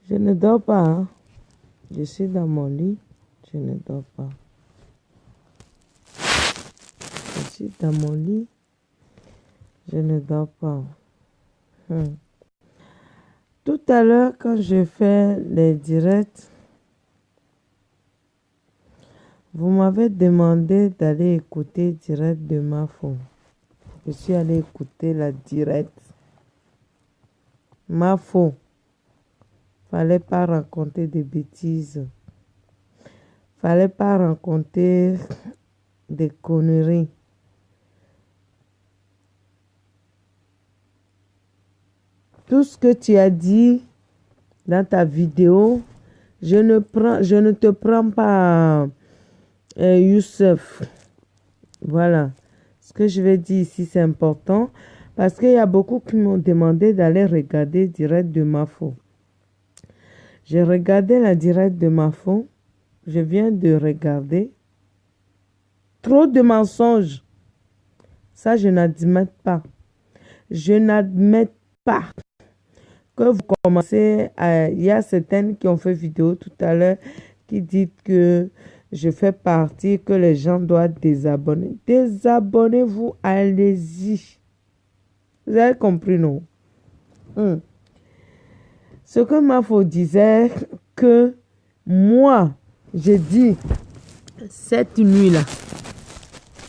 Je ne dors pas, hein. Je suis dans mon lit, je ne dors pas. Je suis dans mon lit, je ne dors pas. Tout à l'heure, quand je fais les directs, vous m'avez demandé d'aller écouter direct de Mafo. Je suis allé écouter la direct. Mafo. Fallait pas raconter des bêtises. Fallait pas raconter des conneries. Tout ce que tu as dit dans ta vidéo, je ne te prends pas Youssef. Voilà. Ce que je vais dire ici, c'est important parce qu'il y a beaucoup qui m'ont demandé d'aller regarder direct de Mafo. J'ai regardé la direct de Mafo. Je viens de regarder. Trop de mensonges. Ça, je n'admets pas. Je n'admets pas que vous commencez à... Il y a certaines qui ont fait vidéo tout à l'heure qui disent que je fais partie, que les gens doivent désabonner. Désabonnez-vous, allez-y. Vous avez compris, non? Ce que Mafo disait, que moi, j'ai dit, cette nuit-là,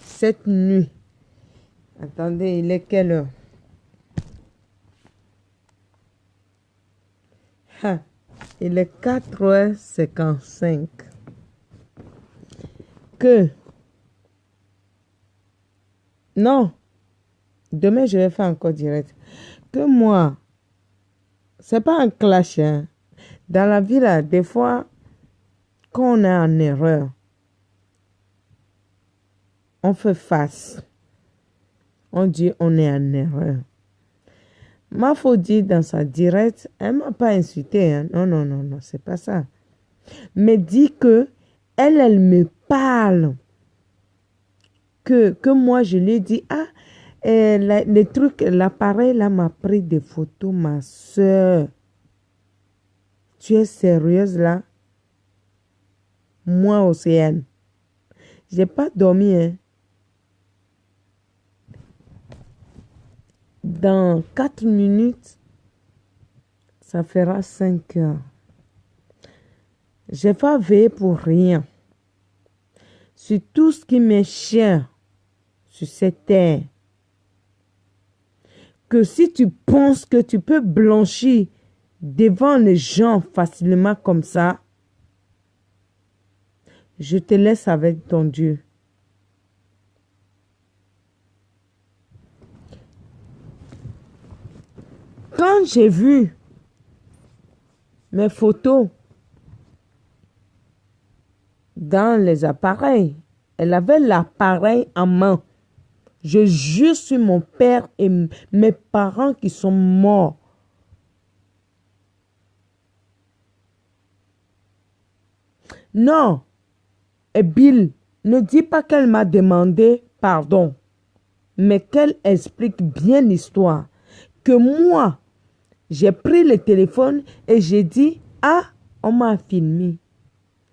cette nuit, attendez, il est quelle heure? Il est 4h55. Que, non, demain je vais faire encore direct. Que moi, c'est pas un clash, hein. Dans la vie là, des fois, quand on est en erreur, on fait face. On dit on est en erreur. Mafo dit dans sa direct, elle m'a pas insulté, hein. Non, c'est pas ça. Mais dit que elle me parle. Que moi je lui ai dit, les trucs, l'appareil là m'a pris des photos, ma soeur. Tu es sérieuse là? Moi, Océane. J'ai pas dormi, hein. Dans 4 minutes, ça fera 5 heures. J'ai pas veillé pour rien. Sur tout ce qui m'est cher sur cette terre. Que si tu penses que tu peux blanchir devant les gens facilement comme ça, je te laisse avec ton Dieu. Quand j'ai vu mes photos dans les appareils, elle avait l'appareil en main. Je jure sur mon père et mes parents qui sont morts. Non, et Bill, ne dis pas qu'elle m'a demandé pardon, mais qu'elle explique bien l'histoire. Que moi, j'ai pris le téléphone et j'ai dit, on m'a filmé.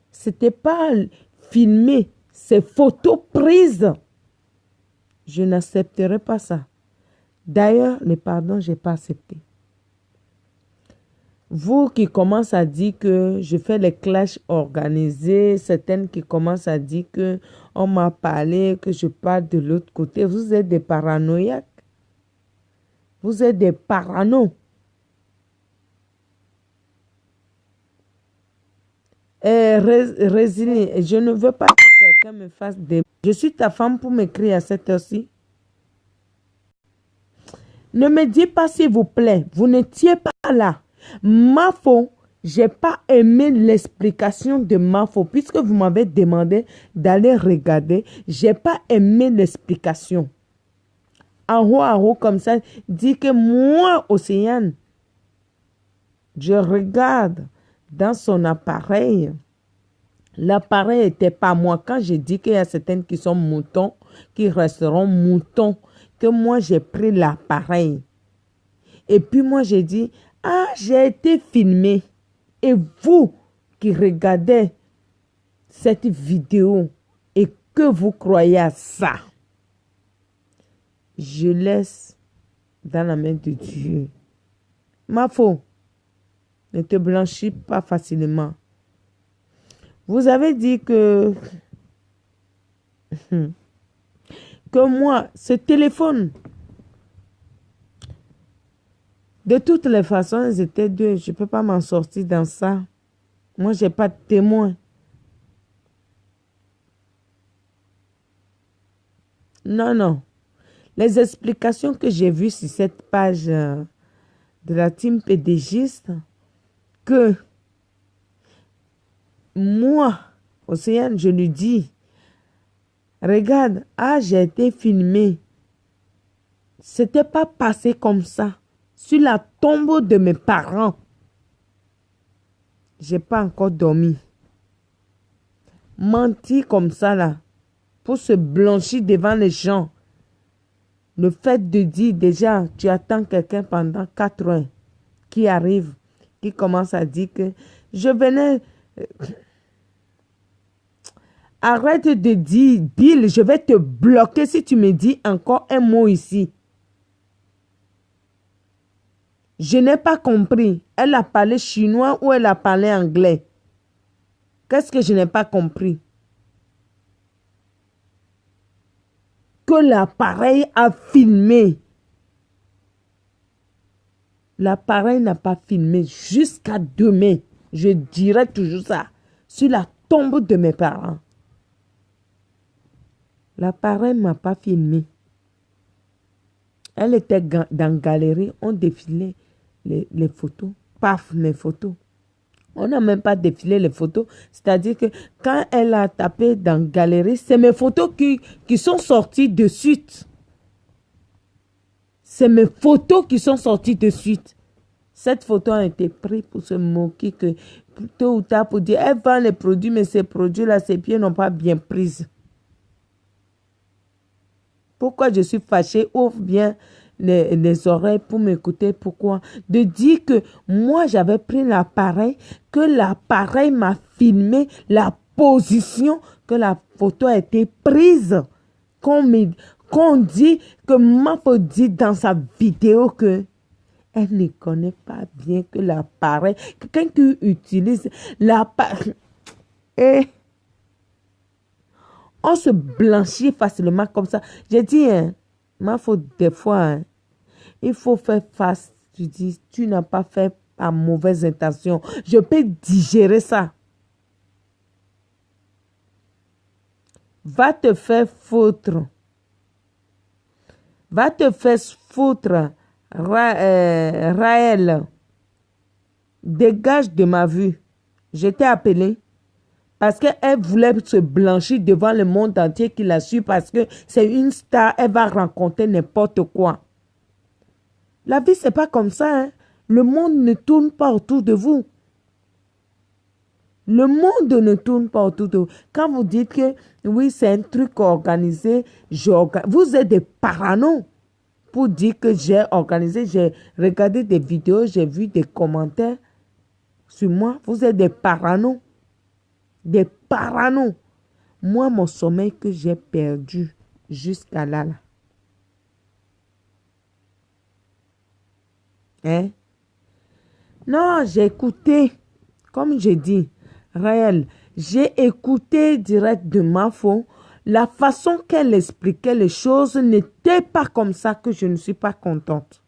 C'était pas filmé, c'est photos prises. Je n'accepterai pas ça. D'ailleurs, le pardon, je n'ai pas accepté. Vous qui commencez à dire que je fais les clashs organisés, certaines qui commencent à dire que on m'a parlé, que je parle de l'autre côté, vous êtes des paranoïaques. Vous êtes des paranos. Résilie, je ne veux pas que quelqu'un me fasse des... Je suis ta femme pour m'écrire à cette heure-ci. Ne me dites pas s'il vous plaît, vous n'étiez pas là. Mafo, j'ai pas aimé l'explication de Mafo puisque vous m'avez demandé d'aller regarder. J'ai pas aimé l'explication. En haut comme ça, dit que moi, Océane, je regarde dans son appareil. L'appareil n'était pas moi. Quand je dis qu'il y a certaines qui sont moutons, qui resteront moutons, que moi j'ai pris l'appareil. Et puis moi j'ai dit, ah, j'ai été filmé. Et vous qui regardez cette vidéo et que vous croyez à ça, je laisse dans la main de Dieu. Mafo, ne te blanchis pas facilement. Vous avez dit que moi, ce téléphone, de toutes les façons, ils étaient deux. Je ne peux pas m'en sortir dans ça. Moi, je n'ai pas de témoin. Non, non. Les explications que j'ai vues sur cette page de la team pédégiste, que moi, Océane, je lui dis, regarde, ah, j'ai été filmé. C'était pas passé comme ça. Sur la tombe de mes parents. J'ai pas encore dormi. Mentir comme ça là, pour se blanchir devant les gens. Le fait de dire déjà, tu attends quelqu'un pendant 4 heures qui arrive, qui commence à dire que je venais... Arrête de dire, Bill, je vais te bloquer si tu me dis encore un mot ici. Je n'ai pas compris. Elle a parlé chinois ou elle a parlé anglais? Qu'est-ce que je n'ai pas compris? Que l'appareil a filmé. L'appareil n'a pas filmé jusqu'à demain. Je dirai toujours ça. Sur la tombe de mes parents. L'appareil ne m'a pas filmé. Elle était dans la galerie. On défilait les photos. Paf, mes photos. On n'a même pas défilé les photos. C'est-à-dire que quand elle a tapé dans la galerie, c'est mes photos qui sont sorties de suite. C'est mes photos qui sont sorties de suite. Cette photo a été prise pour se moquer que tôt ou tard pour dire elle vend les produits, mais ces produits-là, ses pieds n'ont pas bien pris. Pourquoi je suis fâchée? Ouvre bien les oreilles pour m'écouter. Pourquoi? De dire que moi, j'avais pris l'appareil, que l'appareil m'a filmé la position, que la photo a été prise. Qu'on dit que Mafo dit dans sa vidéo que elle ne connaît pas bien que l'appareil, quelqu'un qui utilise l'appareil, et on se blanchit facilement comme ça. J'ai dit, hein, Mafo, des fois, hein, il faut faire face. Tu dis, tu n'as pas fait par mauvaise intention. Je peux digérer ça. Va te faire foutre. Va te faire foutre. Raël, dégage de ma vue. Je t'ai appelé parce qu'elle voulait se blanchir devant le monde entier qui l'a su parce que c'est une star, elle va rencontrer n'importe quoi. La vie, c'est pas comme ça. Hein? Le monde ne tourne pas autour de vous. Le monde ne tourne pas autour de vous. Quand vous dites que oui, c'est un truc organisé, vous êtes des parano. Pour dire que j'ai organisé, j'ai regardé des vidéos, j'ai vu des commentaires sur moi. Vous êtes des parano. Des parano. Moi, mon sommeil que j'ai perdu jusqu'à là. Hein? Non, j'ai écouté, comme j'ai dit, Raël, j'ai écouté direct de Mafo. La façon qu'elle expliquait les choses n'était pas comme ça que je ne suis pas contente.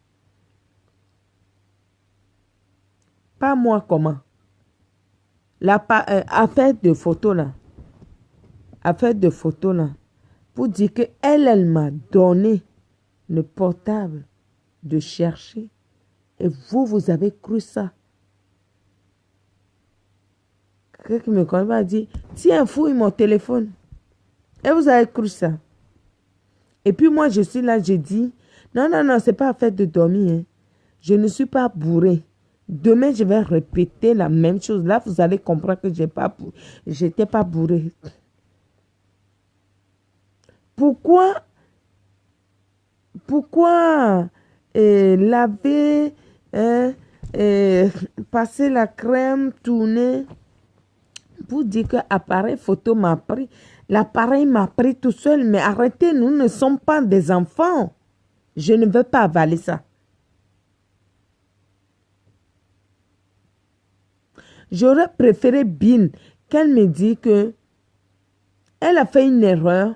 Pas moi comment. Affaire de photos là. Affaire de photos là. Pour dire que elle m'a donné le portable de chercher. Et vous, vous avez cru ça. Quelqu'un qui me connaît m'a dit, tiens, fouille mon téléphone. Et vous avez cru ça. Et puis moi, je suis là, je dis, non, non, non, c'est pas fait de dormir. Hein. Je ne suis pas bourré. Demain, je vais répéter la même chose. Là, vous allez comprendre que j'étais pas bourré. Pourquoi laver, passer la crème, tourner, pour dire que l'appareil photo m'a pris. L'appareil m'a pris tout seul, mais arrêtez, nous ne sommes pas des enfants. Je ne veux pas avaler ça. J'aurais préféré Bin qu'elle me dise que elle a fait une erreur.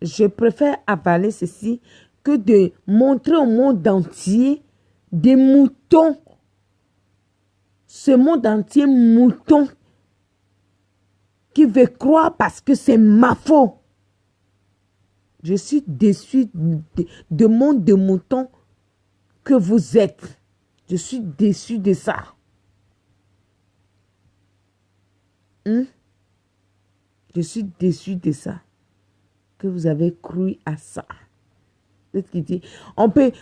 Je préfère avaler ceci que de montrer au monde entier des moutons. Ce monde entier mouton qui veut croire parce que c'est ma faute. Je suis déçue de monde de moutons que vous êtes. Je suis déçue de ça. Je suis déçue de ça. Que vous avez cru à ça. Peut-être qu'il dit,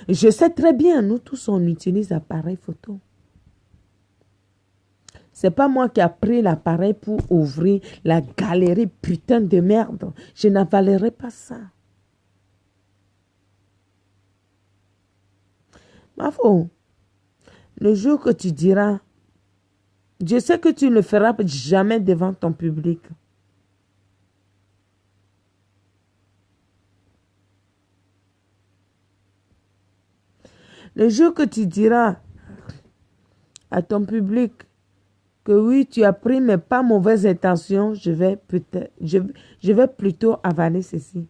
je sais très bien, nous tous on utilise l'appareil photo. C'est pas moi qui ai pris l'appareil pour ouvrir la galerie putain de merde. Je n'avalerai pas ça. Ma foi, le jour que tu diras, je sais que tu ne le feras jamais devant ton public. Le jour que tu diras à ton public que oui, tu as pris, mais pas mauvaise intention, je vais plutôt avaler ceci.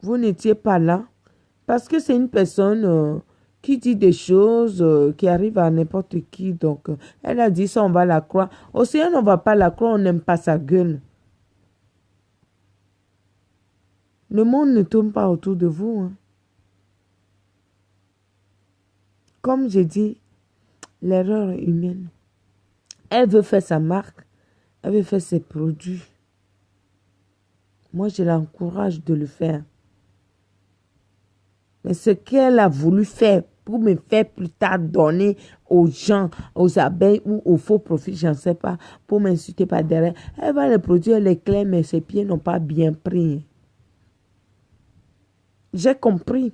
Vous n'étiez pas là parce que c'est une personne qui dit des choses qui arrivent à n'importe qui. Donc, elle a dit ça, on va la croire. Aussi, on ne va pas la croire, on n'aime pas sa gueule. Le monde ne tourne pas autour de vous. Hein. Comme j'ai dit, l'erreur humaine. Elle veut faire sa marque, elle veut faire ses produits. Moi, je l'encourage de le faire. Mais ce qu'elle a voulu faire pour me faire plus tard donner aux gens, aux abeilles ou aux faux profits, je ne sais pas, pour m'insulter par derrière, elle va le produire, elle est claire, mais ses pieds n'ont pas bien pris. J'ai compris.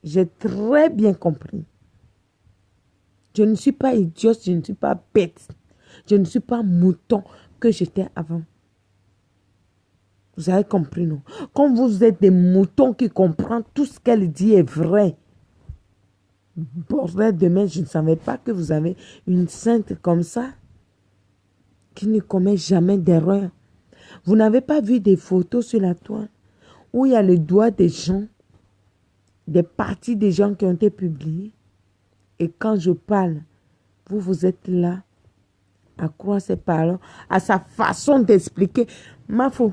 J'ai très bien compris. Je ne suis pas idiote, je ne suis pas bête. Je ne suis pas mouton que j'étais avant. Vous avez compris, non? Quand vous êtes des moutons qui comprennent tout ce qu'elle dit est vrai. Bordel, demain, je ne savais pas que vous avez une sainte comme ça qui ne commet jamais d'erreur. Vous n'avez pas vu des photos sur la toile où il y a les doigts des gens, des parties des gens qui ont été publiées. Et quand je parle, vous êtes là à croire ses paroles, à sa façon d'expliquer. Ma foi,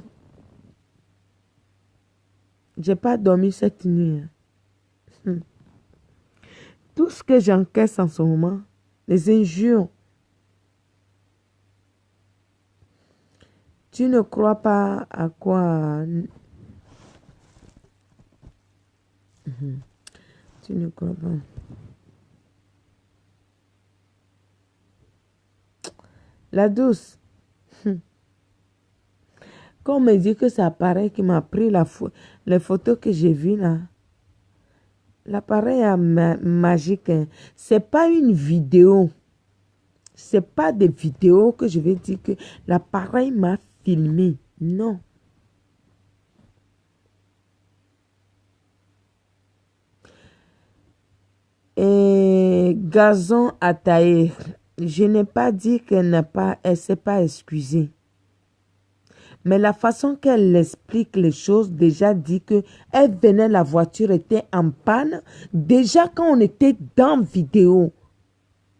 j'ai pas dormi cette nuit. Tout ce que j'encaisse en ce moment, les injures. Tu ne crois pas à quoi? Tu ne crois pas. La douce. Quand on me dit que c'est l'appareil qui m'a pris les photos que j'ai vues là, l'appareil est magique. Hein. C'est pas une vidéo. C'est pas des vidéos que je vais dire que l'appareil m'a filmé. Non. Et gazon à tailler. Je n'ai pas dit qu'elle ne s'est pas excusée. Mais la façon qu'elle explique les choses déjà dit que elle venait, la voiture était en panne. Déjà quand on était dans vidéo,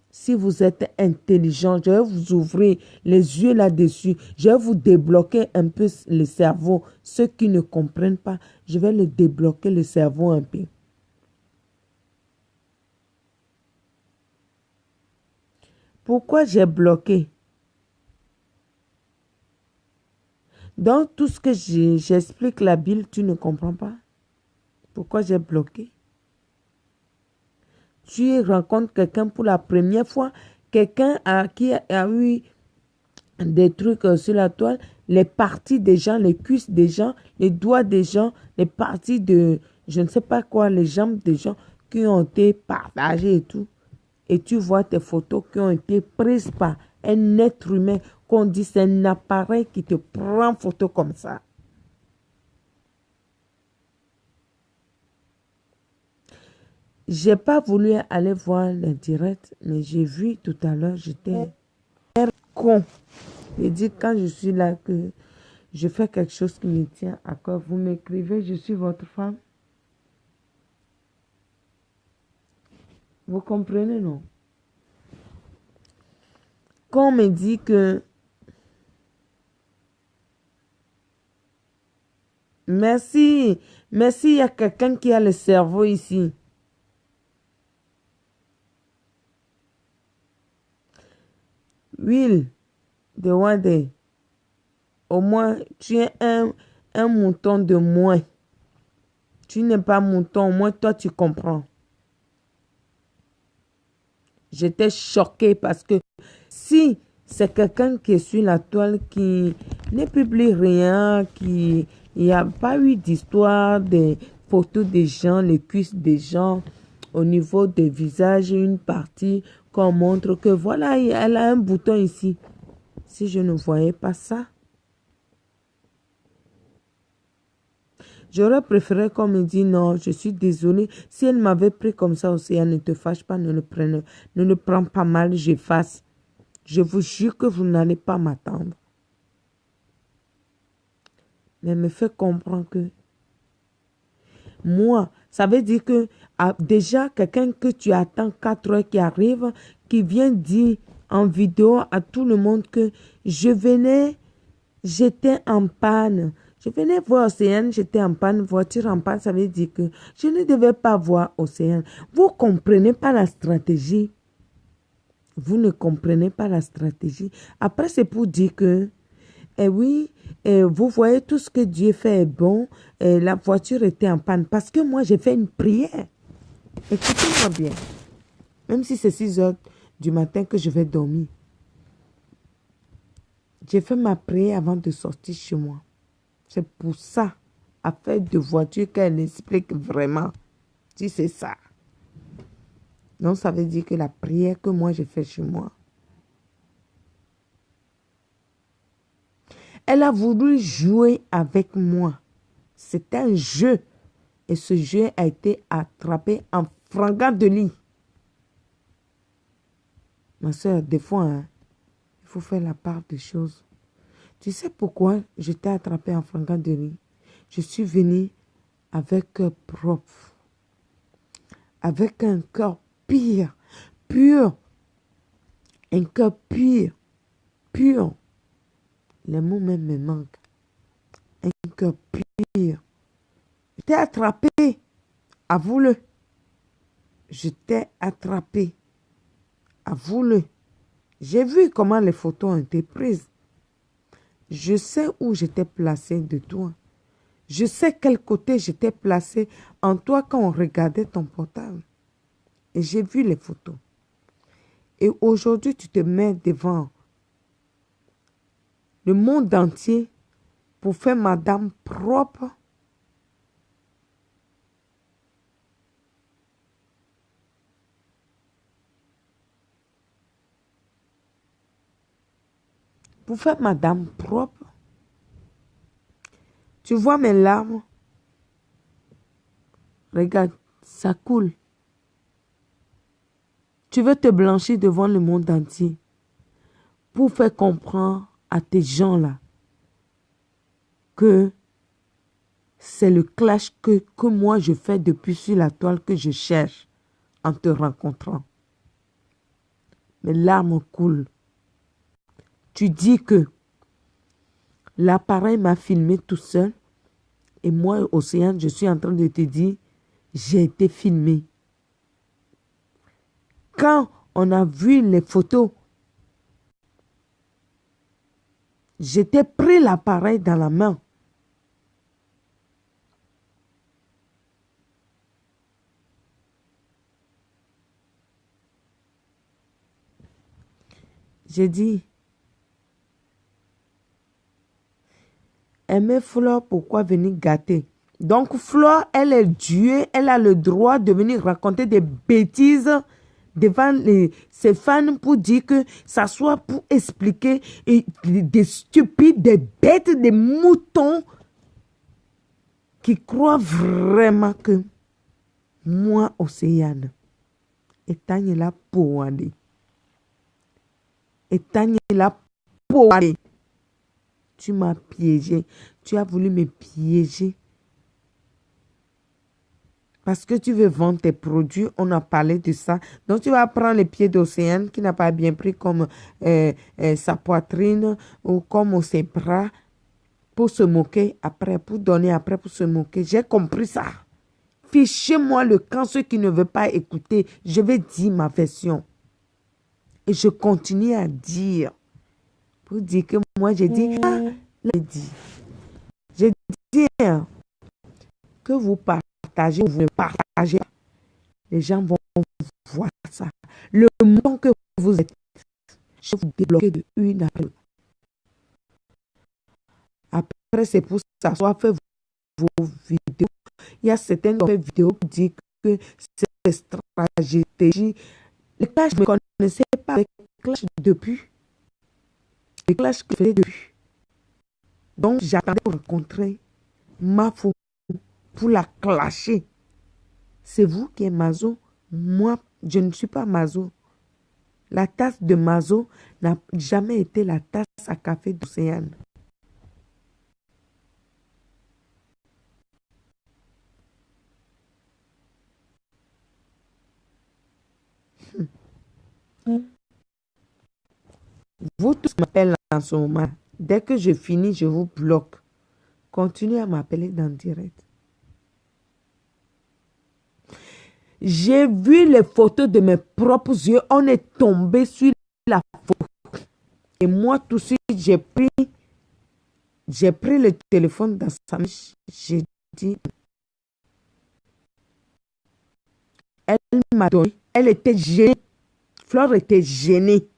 si vous êtes intelligent, je vais vous ouvrir les yeux là-dessus. Je vais vous débloquer un peu le cerveau. Ceux qui ne comprennent pas, je vais le débloquer le cerveau un peu. Pourquoi j'ai bloqué? Donc, tout ce que j'explique la Bible, tu ne comprends pas? Pourquoi j'ai bloqué? Tu rencontres quelqu'un pour la première fois, quelqu'un qui a eu des trucs sur la toile, les parties des gens, les cuisses des gens, les doigts des gens, les parties de, je ne sais pas quoi, les jambes des gens qui ont été partagées et tout. Et tu vois tes photos qui ont été prises par un être humain, qu'on dit c'est un appareil qui te prend photo comme ça. J'ai pas voulu aller voir le direct, mais j'ai vu tout à l'heure, j'étais con. J'ai dit quand je suis là que je fais quelque chose qui me tient à cœur. Vous m'écrivez, je suis votre femme. Vous comprenez, non? Quand on me dit que merci, merci, il y a quelqu'un qui a le cerveau ici. Will, de Wade, au moins tu es un mouton de moins. Tu n'es pas mouton, au moins toi tu comprends. J'étais choquée parce que si c'est quelqu'un qui est sur la toile, qui ne publie rien, qui il n'y a pas eu d'histoire, des photos des gens, les cuisses des gens, au niveau des visages, une partie qu'on montre que voilà, elle a un bouton ici. Si je ne voyais pas ça, j'aurais préféré qu'on me dise non, je suis désolée. Si elle m'avait pris comme ça aussi, elle ne te fâche pas, ne le prends pas mal, j'efface. Je vous jure que vous n'allez pas m'attendre. Mais me fait comprendre que moi, ça veut dire que déjà quelqu'un que tu attends 4 heures qui arrive, qui vient dire en vidéo à tout le monde que je venais, j'étais en panne. Je venais voir Océane, j'étais en panne, voiture en panne, ça veut dire que je ne devais pas voir Océane. Vous ne comprenez pas la stratégie. Vous ne comprenez pas la stratégie. Après, c'est pour dire que, eh oui, vous voyez tout ce que Dieu fait est bon. La voiture était en panne parce que moi, j'ai fait une prière. Écoutez-moi bien. Même si c'est 6 heures du matin que je vais dormir. J'ai fait ma prière avant de sortir chez moi. C'est pour ça, affaire de voiture, qu'elle explique vraiment. Si c'est ça. Donc, ça veut dire que la prière que moi j'ai fait chez moi, elle a voulu jouer avec moi. C'est un jeu. Et ce jeu a été attrapé en flagrant délit. Ma soeur, des fois, hein, il faut faire la part des choses. Tu sais pourquoi j'étais attrapée en flagrant délit? Je suis venue avec cœur propre. Avec un cœur pur. Un cœur pur. Les mots même me manquent. Un cœur pur. J'étais attrapée. Avoue-le. J'étais attrapée. Avoue-le. J'ai vu comment les photos ont été prises. Je sais où j'étais placée de toi. Je sais quel côté j'étais placée en toi quand on regardait ton portable. Et j'ai vu les photos. Et aujourd'hui, tu te mets devant le monde entier pour faire madame propre. Pour faire madame propre. Tu vois mes larmes? Regarde, ça coule. Tu veux te blanchir devant le monde entier pour faire comprendre à tes gens-là que c'est le clash que moi je fais depuis sur la toile que je cherche en te rencontrant. Mes larmes coulent. Tu dis que l'appareil m'a filmé tout seul et moi, Océane, je suis en train de te dire, j'ai été filmé. Quand on a vu les photos J'étais pris l'appareil dans la main. J'ai dit, aimer Flore, pourquoi venir gâter? Donc Flore, elle est Dieu, elle a le droit de venir raconter des bêtises devant ses fans pour dire que ça soit pour expliquer des stupides, des bêtes, des moutons qui croient vraiment que moi, Océane, étagne la poade. Étagne la poade. Tu m'as piégé. Tu as voulu me piéger. Parce que tu veux vendre tes produits, on a parlé de ça. Donc, tu vas prendre les pieds d'Océane qui n'a pas bien pris comme sa poitrine ou comme ses bras pour se moquer après, pour donner après, pour se moquer. J'ai compris ça. Fichez-moi le camp, ceux qui ne veulent pas écouter. Je vais dire ma version. Et je continue à dire. Pour dire que moi, j'ai dit, j'ai dit que vous partagez ou vous ne partagez pas. Les gens vont voir ça. Le moment que vous êtes, je vais vous débloquer de une à deux. Après, c'est pour s'asseoir, faire vos vidéos. Il y a certaines vidéos qui disent que c'est stratégie. Les clashs, je ne connaissais pas les clashs depuis. Les clashs que je faisais depuis. Donc, j'attendais pour rencontrer ma faux pour la clasher. C'est vous qui êtes Mazo. Moi, je ne suis pas Mazo. La tasse de Mazo n'a jamais été la tasse à café d'Océane. Vous tous m'appelez en ce moment. Dès que je finis, je vous bloque. Continuez à m'appeler dans le direct. J'ai vu les photos de mes propres yeux. On est tombé sur la photo. Et moi, tout de suite, j'ai pris le téléphone dans sa main. J'ai dit, elle m'a donné. Elle était gênée. Flore était gênée.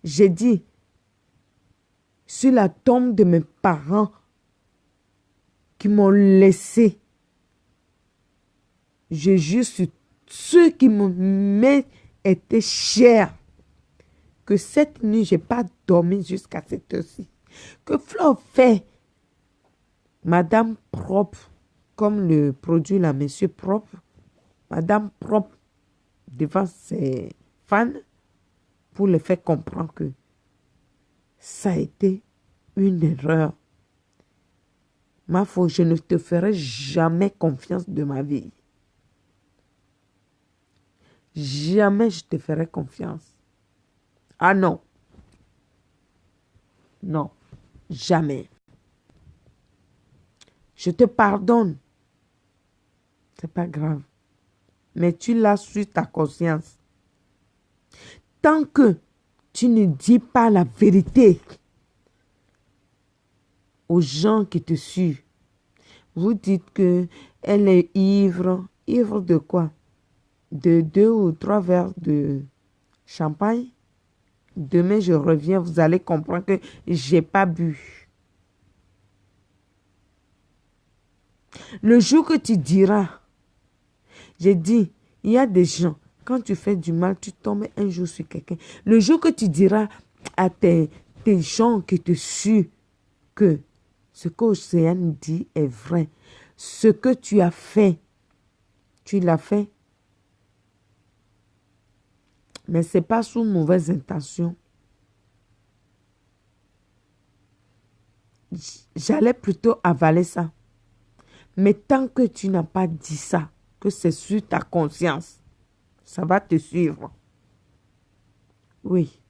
J'ai dit, sur la tombe de mes parents qui m'ont laissé, je jure sur ceux qui m'étaient chers, que cette nuit, je n'ai pas dormi jusqu'à cette heure-ci. Que Flore fait, Madame Propre, comme le produit là, Monsieur Propre, Madame Propre, devant ses fans, pour les faire comprendre que ça a été une erreur. Ma foi, je ne te ferai jamais confiance de ma vie. Jamais je te ferai confiance. Ah non. Non. Jamais. Je te pardonne. C'est pas grave. Mais tu l'as sur ta conscience. Tant que tu ne dis pas la vérité aux gens qui te suivent, vous dites que elle est ivre. Ivre de quoi? De 2 ou 3 verres de champagne. Demain, je reviens, vous allez comprendre que j'ai pas bu. Le jour que tu diras, j'ai dit, il y a des gens, quand tu fais du mal, tu tombes un jour sur quelqu'un. Le jour que tu diras à tes gens qui te suivent que ce qu'Océane dit est vrai, ce que tu as fait, tu l'as fait, mais ce n'est pas sous mauvaise intention. J'allais plutôt avaler ça. Mais tant que tu n'as pas dit ça, que c'est sur ta conscience, ça va te suivre. Oui.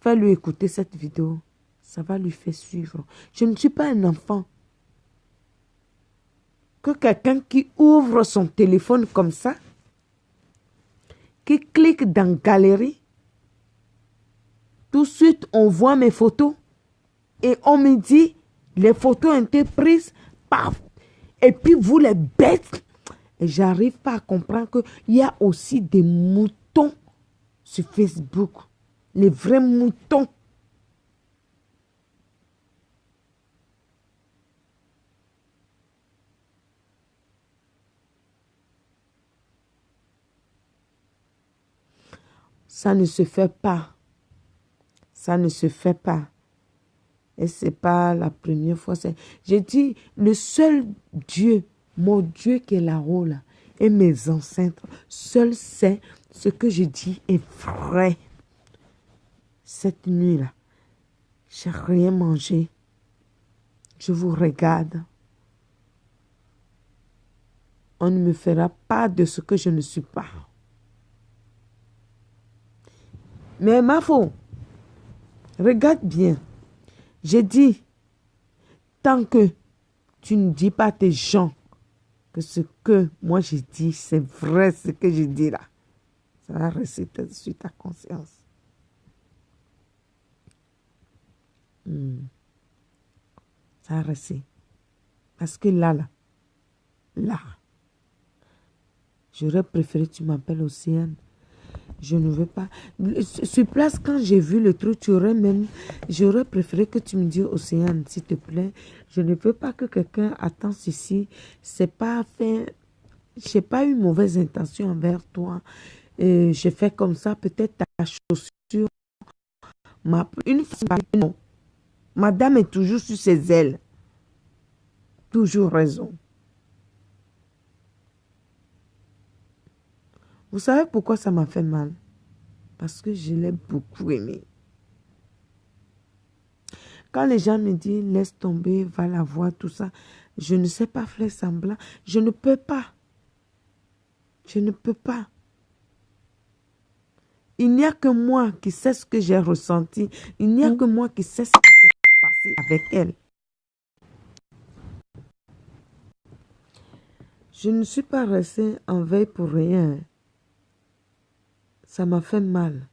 Fais-lui écouter cette vidéo. Ça va lui faire suivre. Je ne suis pas un enfant. Que quelqu'un qui ouvre son téléphone comme ça, qui clique dans Galerie, Tout de suite, on voit mes photos et on me dit, les photos ont été prises, paf. Et puis vous les bêtes. Et j'arrive pas à comprendre qu'il y a aussi des moutons sur Facebook. Les vrais moutons. Ça ne se fait pas. Ça ne se fait pas. Et c'est pas la première fois. J'ai dit, le seul Dieu, mon Dieu qui est là-haut, là, et mes ancêtres, seul sait ce que je dis est vrai. Cette nuit-là, j'ai rien mangé. Je vous regarde. On ne me fera pas de ce que je ne suis pas. Mais ma faute, regarde bien. J'ai dit, tant que tu ne dis pas à tes gens que ce que moi j'ai dit, c'est vrai ce que je dis là, ça va rester sur ta conscience. Ça va rester. Parce que là, j'aurais préféré que tu m'appelles Océane. Je ne veux pas. Sur place, quand j'ai vu le truc, j'aurais préféré que tu me dises Océane, s'il te plaît. Je ne veux pas que quelqu'un attende ceci. C'est pas fait. J'ai pas eu mauvaise intention envers toi. J'ai fait comme ça, peut-être ta chaussure. Une fois, non. Madame est toujours sur ses ailes. Toujours raison. Vous savez pourquoi ça m'a fait mal? Parce que je l'ai beaucoup aimé. Quand les gens me disent, laisse tomber, va la voir, tout ça, je ne sais pas faire semblant. Je ne peux pas. Je ne peux pas. Il n'y a que moi qui sais ce que j'ai ressenti. Il n'y a que moi qui sais ce qui s'est passé avec elle. Je ne suis pas restée en veille pour rien. Ça m'a fait mal.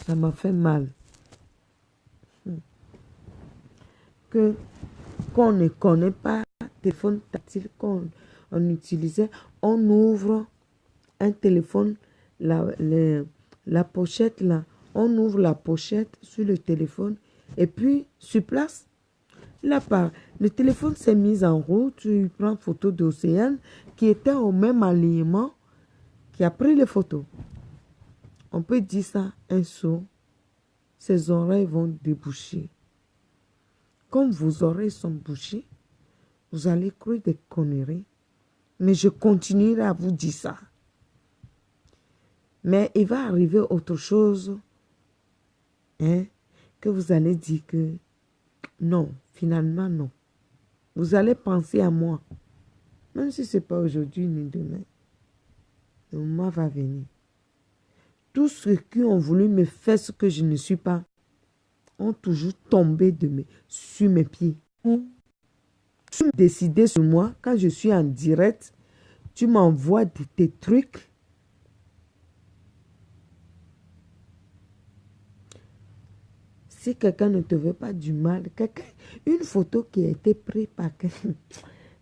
Ça m'a fait mal. Qu'on ne connaît pas téléphone tactile qu'on utilisait, on ouvre un téléphone, la pochette là, on ouvre la pochette sur le téléphone et puis sur place, là le téléphone s'est mis en route, tu prends photo d'Océane qui était au même alignement, qui a pris les photos. On peut dire ça, un saut, ses oreilles vont déboucher. Comme vos oreilles sont bouchées, vous allez croire des conneries. Mais je continuerai à vous dire ça. Mais il va arriver autre chose, hein, que vous allez dire que non, finalement non. Vous allez penser à moi. Même si ce n'est pas aujourd'hui ni demain. Le moment va venir. Tous ceux qui ont voulu me faire ce que je ne suis pas ont toujours tombé sur mes pieds. Tu décides sur moi, quand je suis en direct, tu m'envoies tes trucs. Si quelqu'un ne te veut pas du mal, une photo qui a été prise par quelqu'un,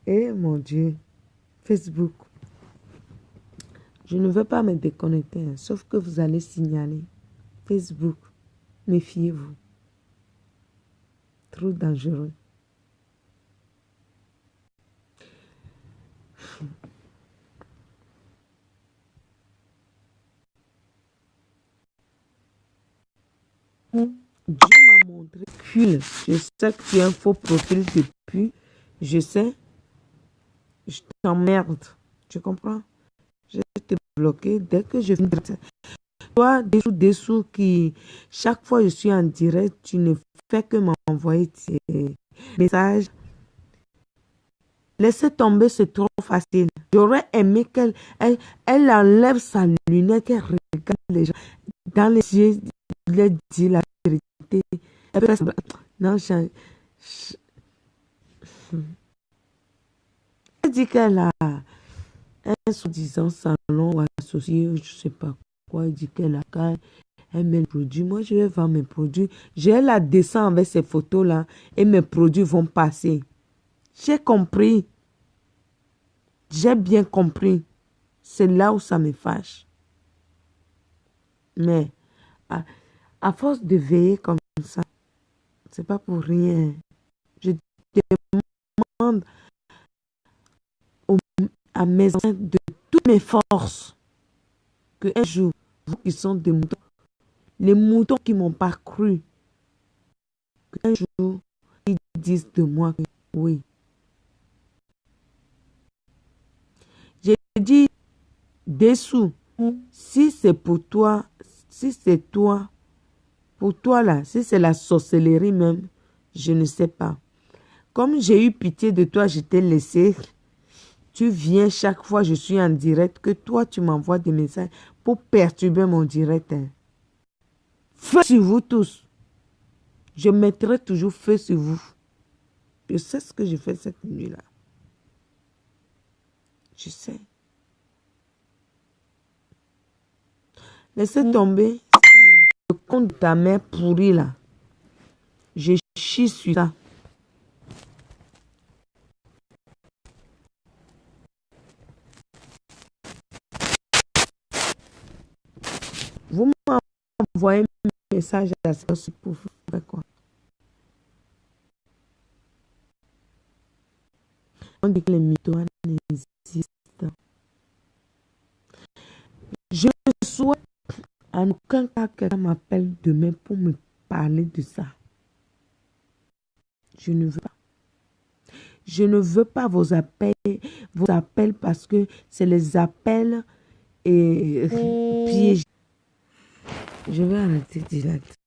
eh mon Dieu, Facebook, je ne veux pas me déconnecter, hein, sauf que vous allez signaler. Facebook, méfiez-vous. Trop dangereux. Dieu m'a montré que je sais que tu as un faux profil depuis. Je sais. Je t'emmerde. Tu comprends? Je vais te bloquer dès que je finis. Toi, dessous qui, chaque fois que je suis en direct, tu ne fais que m'envoyer tes messages. Laissez tomber, c'est trop facile. J'aurais aimé qu'elle enlève sa lunette, qu'elle regarde les gens dans les yeux, leur dit la vérité. Non, elle dit qu'elle a un soi-disant salon ou associé, je ne sais pas quoi, il dit qu'elle a qu'à, elle met le produit. Moi, je vais vendre mes produits. Je vais la descendre avec ces photos-là et mes produits vont passer. J'ai compris. J'ai bien compris. C'est là où ça me fâche. Mais à force de veiller comme ça, c'est pas pour rien. Je demande à mes enfants de toutes mes forces que un jour, vous qui sont des moutons, les moutons qui m'ont pas cru, qu'un jour, ils disent de moi que oui. J'ai dit dessous, si c'est pour toi, si c'est toi, pour toi là, si c'est la sorcellerie même, je ne sais pas. Comme j'ai eu pitié de toi, je t'ai laissé. Tu viens chaque fois, je suis en direct, que toi, tu m'envoies des messages pour perturber mon direct. Hein. Feu sur vous tous. Je mettrai toujours feu sur vous. Je sais ce que je fais cette nuit-là. Je sais. Laissez tomber le compte de ta mère pourrie là. Je chie sur ça. Vous m'envoyez un message à ça pour faire quoi? On dit que les mythomanes existent. Je souhaite en aucun cas que quelqu'un m'appelle demain pour me parler de ça. Je ne veux pas. Je ne veux pas vos appels parce que c'est les appels et pièges. Je vais arrêter de dire là.